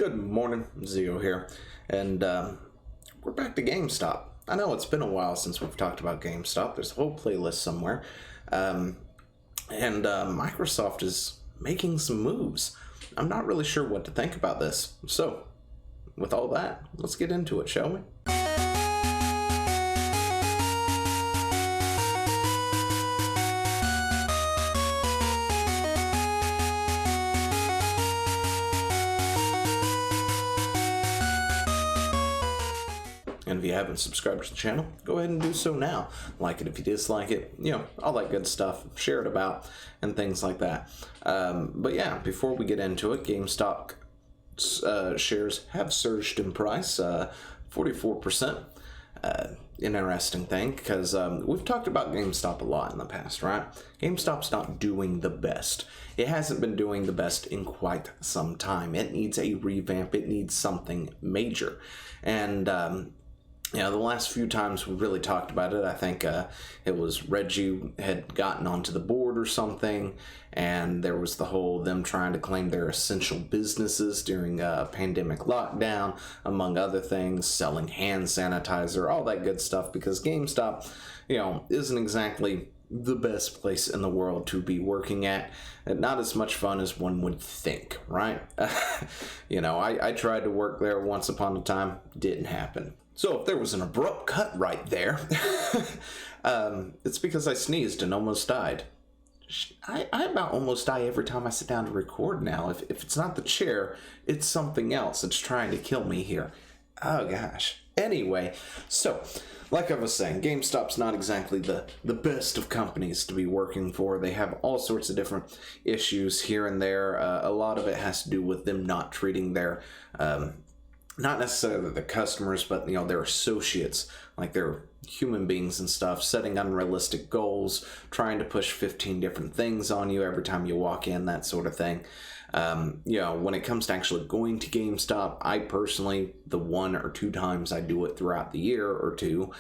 Good morning, Zio here, and we're back to GameStop. I know it's been a while since we've talked about GameStop. There's a whole playlist somewhere, and Microsoft is making some moves. I'm not really sure what to think about this. So, with all that, let's get into it, shall we? And if you haven't subscribed to the channel, go ahead and do so now. Like it if you dislike it, all that good stuff. Share it about and things like that. But yeah, before we get into it, GameStop shares have surged in price, 44%. Interesting thing, because we've talked about GameStop a lot in the past, right? GameStop's not doing the best. It hasn't been doing the best in quite some time. It needs a revamp. It needs something major. And the last few times we really talked about it, I think it was Reggie had gotten onto the board or something, and there was the whole them trying to claim their essential businesses during a pandemic lockdown, among other things, selling hand sanitizer, all that good stuff, because GameStop, isn't exactly the best place in the world to be working at, and not as much fun as one would think, right? I tried to work there once upon a time, didn't happen. So if there was an abrupt cut right there, it's because I sneezed and almost died. I about almost die every time I sit down to record now. If it's not the chair, it's something else that's trying to kill me here. Oh gosh. Anyway, so like I was saying, GameStop's not exactly the best of companies to be working for. They have all sorts of different issues here and there. A lot of it has to do with them not treating their not necessarily the customers, but their associates, like they're human beings and stuff, setting unrealistic goals, trying to push 15 different things on you every time you walk in, that sort of thing. When it comes to actually going to GameStop, I personally, the 1 or 2 times I do it throughout the year or two,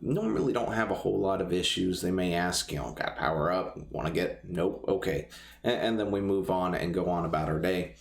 normally don't have a whole lot of issues. They may ask, got power up, want to get, nope, okay. And then we move on and go on about our day.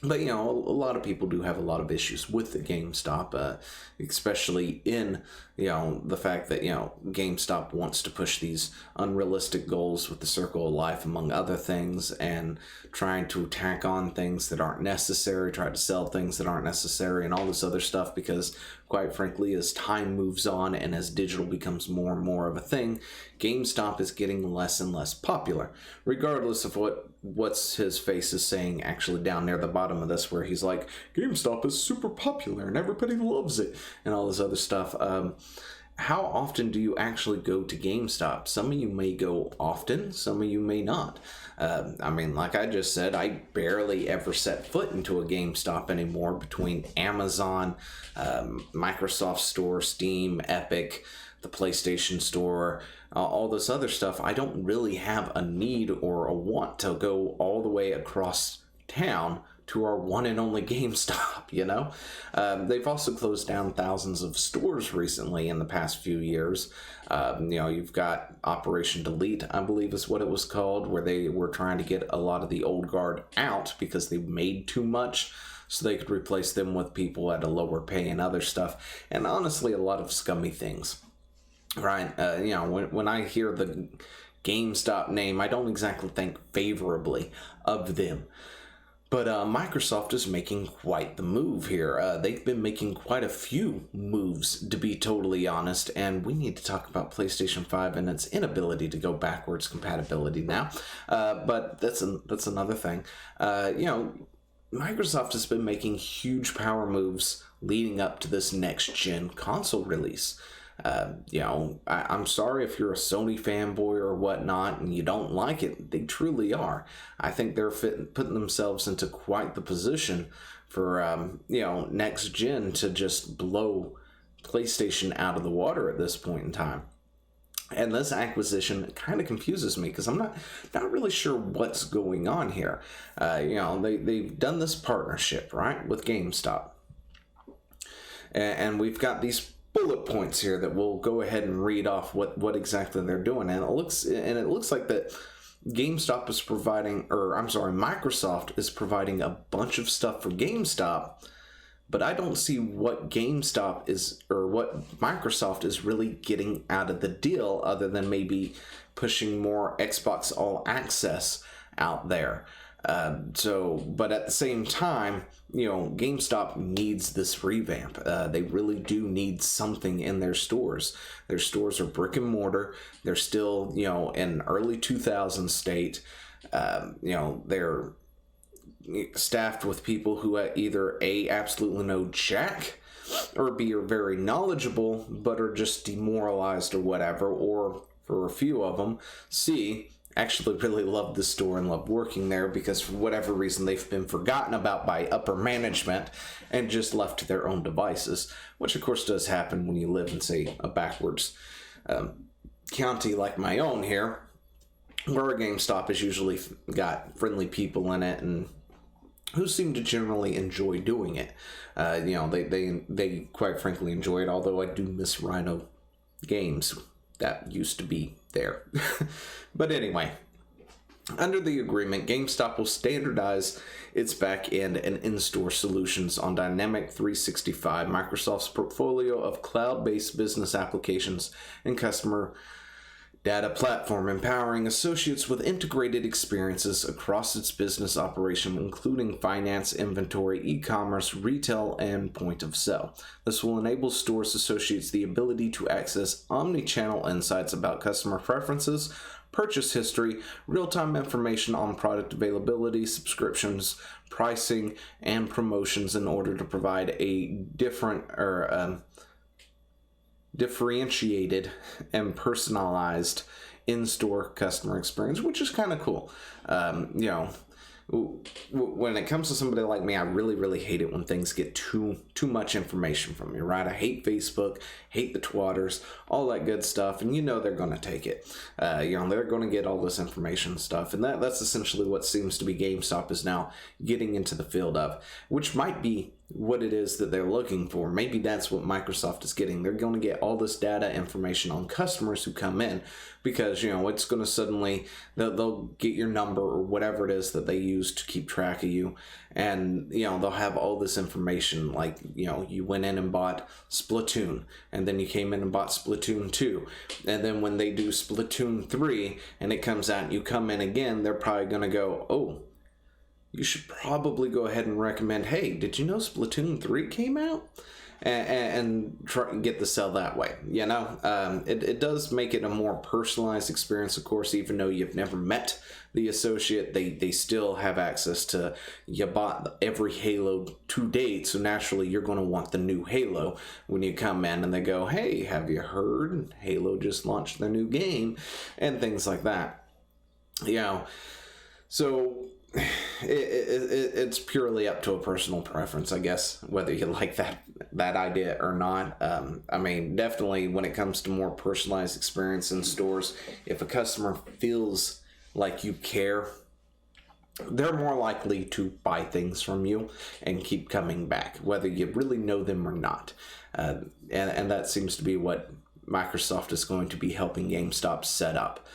But, a lot of people do have a lot of issues with the GameStop, especially in, the fact that, GameStop wants to push these unrealistic goals with the circle of life, among other things, and trying to tack on things that aren't necessary, try to sell things that aren't necessary, and all this other stuff, because, quite frankly, as time moves on and as digital becomes more and more of a thing, GameStop is getting less and less popular, regardless of what's his face is saying actually down near the bottom of this, where he's like, GameStop is super popular and everybody loves it and all this other stuff. How often do you actually go to GameStop? Some of you may go often, some of you may not. Like I just said, I barely ever set foot into a GameStop anymore, between Amazon, Microsoft Store, Steam, Epic, the PlayStation Store, all this other stuff. I don't really have a need or a want to go all the way across town to our one and only GameStop, They've also closed down thousands of stores recently in the past few years. You've got Operation Delete, I believe is what it was called, where they were trying to get a lot of the old guard out because they made too much, so they could replace them with people at a lower pay and other stuff. And honestly, a lot of scummy things, right? When I hear the GameStop name, I don't exactly think favorably of them. But Microsoft is making quite the move here. They've been making quite a few moves, to be totally honest, and we need to talk about PlayStation 5 and its inability to go backwards compatibility now. But that's another thing. Microsoft has been making huge power moves leading up to this next-gen console release. I'm sorry if you're a Sony fanboy or whatnot and you don't like it. They truly are. I think they're putting themselves into quite the position for, next gen to just blow PlayStation out of the water at this point in time. And this acquisition kind of confuses me because I'm not really sure what's going on here. They've done this partnership, right, with GameStop. And we've got these bullet points here that we'll go ahead and read off what exactly they're doing, and it looks like that GameStop is providing, or I'm sorry, Microsoft is providing a bunch of stuff for GameStop, but I don't see what GameStop is, or what Microsoft is really getting out of the deal other than maybe pushing more Xbox All Access out there. But at the same time, GameStop needs this revamp. They really do need something in their stores. Their stores are brick and mortar. They're still, in early 2000 state. They're staffed with people who either A, absolutely know jack, or B, are very knowledgeable, but are just demoralized or whatever, or for a few of them, C, actually really love the store and love working there because for whatever reason they've been forgotten about by upper management and just left to their own devices, which of course does happen when you live in, say, a backwards county like my own here, where a GameStop has usually got friendly people in it and who seem to generally enjoy doing it. They quite frankly enjoy it, although I do miss Rhino Games. That used to be there. But anyway, under the agreement, GameStop will standardize its back-end and in-store solutions on Dynamic 365, Microsoft's portfolio of cloud-based business applications and customer data platform, empowering associates with integrated experiences across its business operation, including finance, inventory, e-commerce, retail, and point of sale. This will enable stores associates the ability to access omni-channel insights about customer preferences, purchase history, real-time information on product availability, subscriptions, pricing, and promotions in order to provide a differentiated and personalized in-store customer experience, which is kind of cool. When it comes to somebody like me, I really hate it when things get too much information from me, right? I hate Facebook, hate the twatters, all that good stuff, and they're going to take it. They're going to get all this information stuff, and that's essentially what seems to be GameStop is now getting into the field of, which might be what it is that they're looking for. Maybe that's what Microsoft is getting. They're going to get all this data information on customers who come in because, it's going to suddenly, they'll get your number or whatever it is that they use to keep track of you. And, they'll have all this information like, you went in and bought Splatoon and then you came in and bought Splatoon 2. And then when they do Splatoon 3 and it comes out and you come in again, they're probably going to go, oh, you should probably go ahead and recommend, hey, did you know Splatoon 3 came out? And try and get the sell that way. It does make it a more personalized experience, of course, even though you've never met the associate, they still have access to, you bought every Halo to date, so naturally you're going to want the new Halo when you come in and they go, hey, have you heard? Halo just launched their new game, and things like that. So it's purely up to a personal preference, I guess, whether you like that idea or not. Definitely when it comes to more personalized experience in stores, if a customer feels like you care, they're more likely to buy things from you and keep coming back, whether you really know them or not. And that seems to be what Microsoft is going to be helping GameStop set up.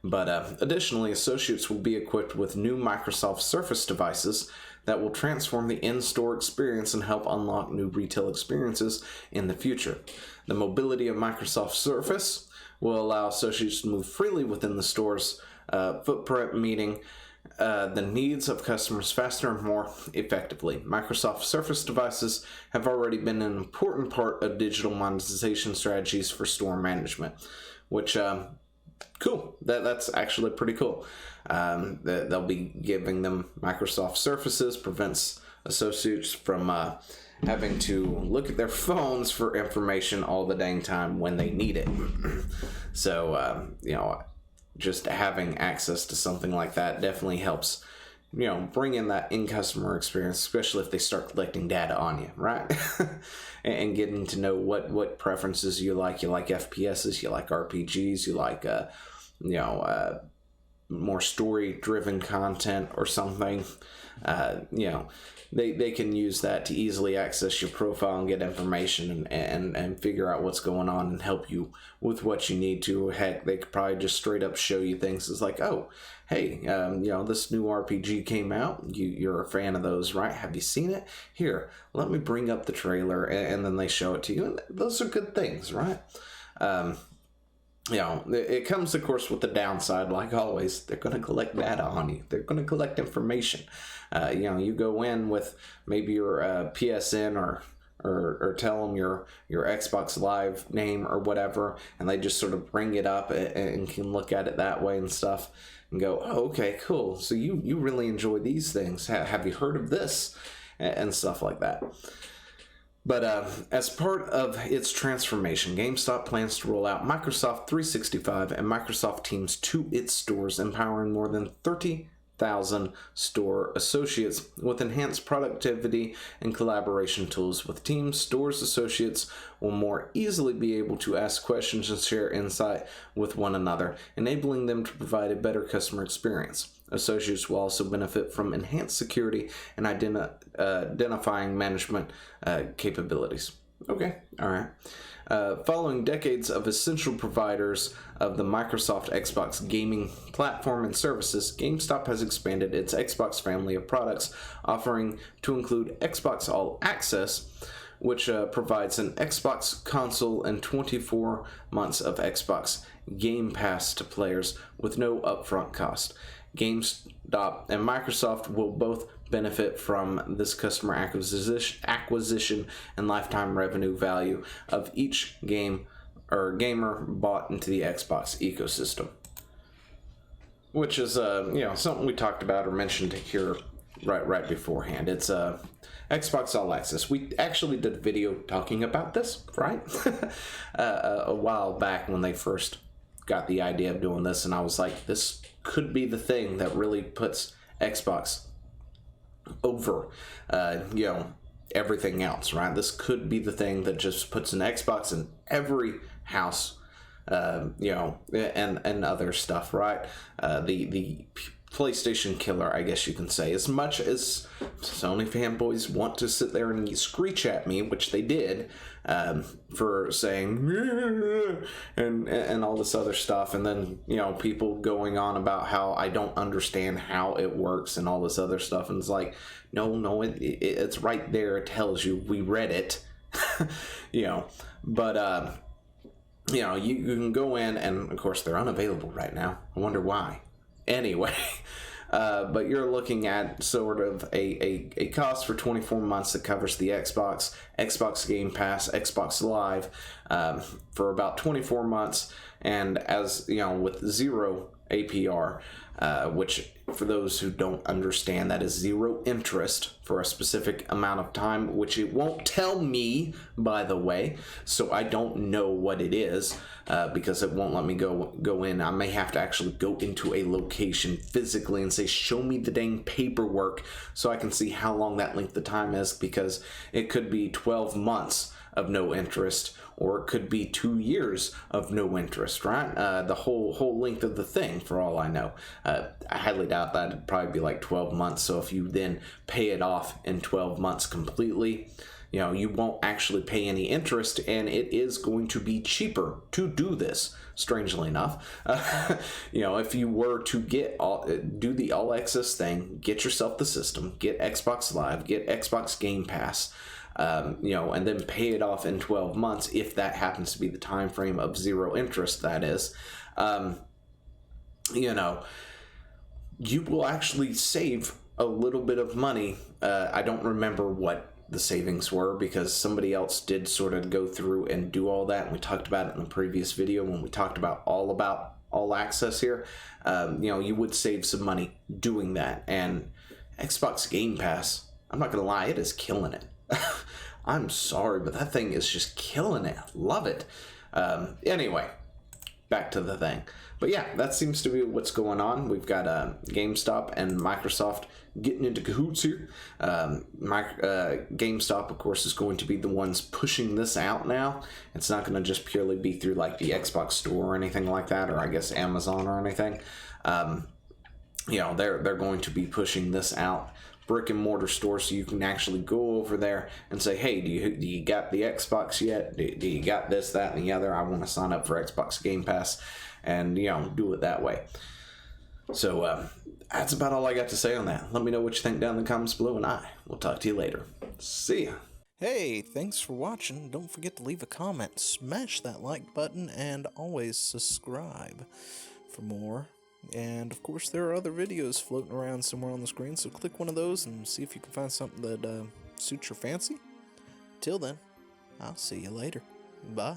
But additionally, associates will be equipped with new Microsoft Surface devices that will transform the in-store experience and help unlock new retail experiences in the future. The mobility of Microsoft Surface will allow associates to move freely within the store's footprint, meeting the needs of customers faster and more effectively. Microsoft Surface devices have already been an important part of digital monetization strategies for store management, which cool. That's actually pretty cool. They'll be giving them Microsoft Surfaces, prevents associates from having to look at their phones for information all the dang time when they need it. So, just having access to something like that definitely helps, bring in that in-customer experience, especially if they start collecting data on you, right? and getting to know what preferences you like. You like FPSs, you like RPGs, you like, more story-driven content or something, you know, they can use that to easily access your profile and get information and figure out what's going on and help you with what you need to. Heck, they could probably just straight up show you things. It's like, oh, hey, you know, this new RPG came out. You're a fan of those, right? Have you seen it? Here, let me bring up the trailer, and then they show it to you. And those are good things, right? You know, it comes, of course, with the downside. Like always, they're going to collect data on you. They're going to collect information. You know, you go in with maybe your PSN or tell them your Xbox Live name or whatever, and they just sort of bring it up and can look at it that way and stuff and go, oh, okay, cool. So you really enjoy these things. Have you heard of this? And stuff like that. But as part of its transformation, GameStop plans to roll out Microsoft 365 and Microsoft Teams to its stores, empowering more than 30,000 store associates with enhanced productivity and collaboration tools. With Teams, stores associates will more easily be able to ask questions and share insight with one another, enabling them to provide a better customer experience. Associates will also benefit from enhanced security and identifying management capabilities. Okay, all right. Following decades of essential providers of the Microsoft Xbox gaming platform and services, GameStop has expanded its Xbox family of products, offering to include Xbox All Access, which provides an Xbox console and 24 months of Xbox Game Pass to players with no upfront cost. GameStop and Microsoft will both benefit from this customer acquisition and lifetime revenue value of each game or gamer bought into the Xbox ecosystem, which is you know, something we talked about or mentioned here right beforehand. It's Xbox All Access. We actually did a video talking about this, right? A while back when they first got the idea of doing this, and I was like, this could be the thing that really puts Xbox over, you know, everything else, right? This could be the thing that just puts an Xbox in every house, you know, and other stuff, right? The PlayStation killer, I guess you can say. As much as Sony fanboys want to sit there and screech at me, which they did, for saying and all this other stuff, and then, you know, people going on about how I don't understand how it works and all this other stuff, and it's like, no, it's right there. It tells you. We read it. You know, but you know, you can go in, and of course they're unavailable right now. I wonder why. Anyway, but you're looking at sort of a cost for 24 months that covers the Xbox Game Pass, Xbox Live, for about 24 months, and as you know, with zero APR, which for those who don't understand, that is zero interest for a specific amount of time, which it won't tell me, by the way, so I don't know what it is, because it won't let me go in. I may have to actually go into a location physically and say, show me the dang paperwork so I can see how long that length of time is, because it could be 12 months of no interest, or it could be 2 years of no interest, right? The whole length of the thing, for all I know. I highly doubt that. It'd probably be like 12 months. So if you then pay it off in 12 months completely, you know, you won't actually pay any interest, and it is going to be cheaper to do this, strangely enough. You know, if you were to do the All Access thing, get yourself the system, get Xbox Live, get Xbox Game Pass, you know, and then pay it off in 12 months, if that happens to be the time frame of zero interest, that is, you know, you will actually save a little bit of money. I don't remember what the savings were, because somebody else did sort of go through and do all that, and we talked about it in the previous video when we talked about All Access here. You know, you would save some money doing that. And Xbox Game Pass, I'm not gonna lie, it is killing it. I'm sorry, but that thing is just killing it. Love it. Anyway, back to the thing. But yeah, that seems to be what's going on. We've got GameStop and Microsoft getting into cahoots here. GameStop, of course, is going to be the ones pushing this out now. It's not going to just purely be through like the Xbox Store or anything like that, or I guess Amazon or anything. they're going to be pushing this out, brick and mortar store, so you can actually go over there and say, hey, do you got the Xbox yet? Do you got this, that, and the other? I want to sign up for Xbox Game Pass, and do it that way. So that's about all I got to say on that. Let me know what you think down in the comments below, and I will talk to you later. See ya. Hey, thanks for watching. Don't forget to leave a comment, smash that like button, and always subscribe for more. And of course, there are other videos floating around somewhere on the screen, so click one of those and see if you can find something that suits your fancy. Till then, I'll see you later. Bye.